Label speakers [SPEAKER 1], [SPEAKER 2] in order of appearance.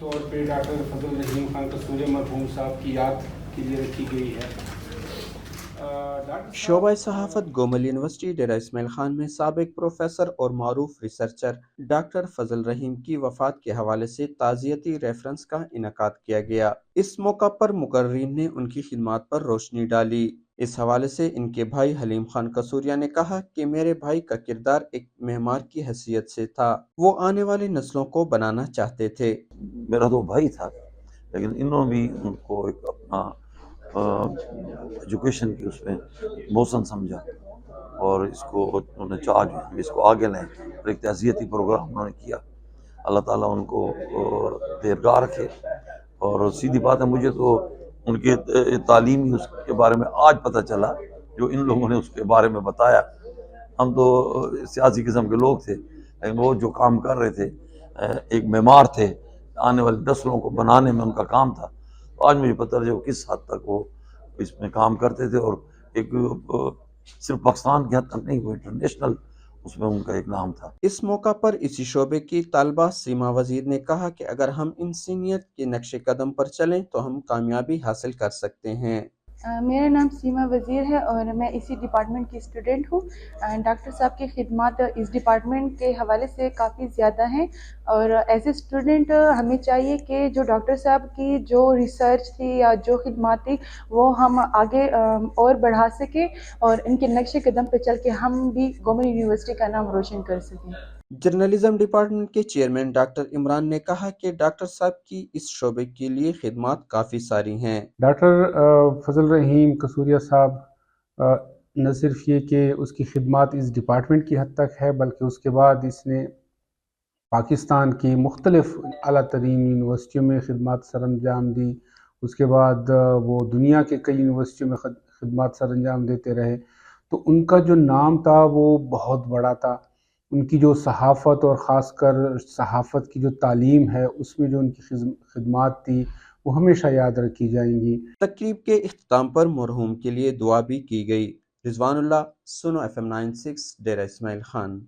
[SPEAKER 1] तौर पे डॉक्टर फजल रहीम खान कसूरिया मरहूम साहब की याद के लिए रखी गई है।
[SPEAKER 2] शोबा सहाफ़त गोमल यूनिवर्सिटी डेरा इस्माइल खान में साबिक प्रोफेसर और मारूफ रिसर्चर डॉक्टर फजल रहीम की वफ़ात के हवाले से ताज़ियती रेफरेंस का इनेकाद किया गया। इस मौका पर मुकर्रीन ने उनकी खिदमात पर रोशनी डाली। इस हवाले से इनके भाई हलीम खान कसूरिया ने कहा कि मेरे भाई का किरदार एक मेहमान की हैसियत से था, वो आने वाली नस्लों को बनाना चाहते थे।
[SPEAKER 3] मेरा तो भाई था, लेकिन इन्होंने भी उनको एक अपना एजुकेशन की उसमें मौसम समझा और इसको उन्होंने चार्ज हम इसको आगे लें और एक तहज़ियती प्रोग्राम उन्होंने किया। अल्लाह ताला उनको दीर्घा रखे। और सीधी बात है, मुझे तो उनके तालीम ही उसके बारे में आज पता चला जो इन लोगों ने उसके बारे में बताया। हम तो सियासी किस्म के लोग थे, लेकिन वो जो काम कर रहे थे, एक मेमार थे, आने वाली नस्लों को बनाने में उनका काम था। तो आज मुझे पता चला किस हद तक वो इसमें काम करते थे और एक सिर्फ पाकिस्तान के हद तक नहीं, वो इंटरनेशनल उसमें उनका एक नाम था।
[SPEAKER 2] इस मौका पर इसी शोबे की तालबा सीमा वजीर ने कहा कि अगर हम इंसानियत के नक्शे कदम पर चलें तो हम कामयाबी हासिल कर सकते हैं।
[SPEAKER 4] मेरा नाम सीमा वज़ीर है और मैं इसी डिपार्टमेंट की स्टूडेंट हूँ। डॉक्टर साहब की खिदमत इस डिपार्टमेंट के हवाले से काफ़ी ज़्यादा हैं और एज ए स्टूडेंट हमें चाहिए कि जो डॉक्टर साहब की जो रिसर्च थी या जो खिदमत थी वो हम आगे और बढ़ा सकें और इनके नक्शे कदम पर चल के हम भी गोमल यूनिवर्सिटी का नाम रोशन कर सकें।
[SPEAKER 2] जर्नलिज्म डिपार्टमेंट के चेयरमैन डॉक्टर इमरान ने कहा कि डॉक्टर साहब की इस शोबे के लिए खिदमत काफ़ी सारी हैं।
[SPEAKER 1] डॉक्टर फजल रहीम कसूरिया साहब न सिर्फ ये कि उसकी खिदमत इस डिपार्टमेंट की हद तक है, बल्कि उसके बाद इसने पाकिस्तान की मुख्तलिफ आला तरीन यूनिवर्सिटियों में खिदमत सर अंजाम दी। उसके बाद वो दुनिया के कई यूनिवर्सिटियों में खिदमत सर अंजाम देते रहे। तो उनका जो नाम था वो बहुत बड़ा था। उनकी जो सहाफ़त और ख़ासकर सहाफ़त की जो तालीम है उसमें जो उनकी खिदमत थी वो हमेशा याद रखी जाएंगी।
[SPEAKER 2] तकरीब के इख्तिताम पर मरहूम के लिए दुआ भी की गई। रिजवानुल्लाह, सुनो FM 96, डेरा इस्माइल खान।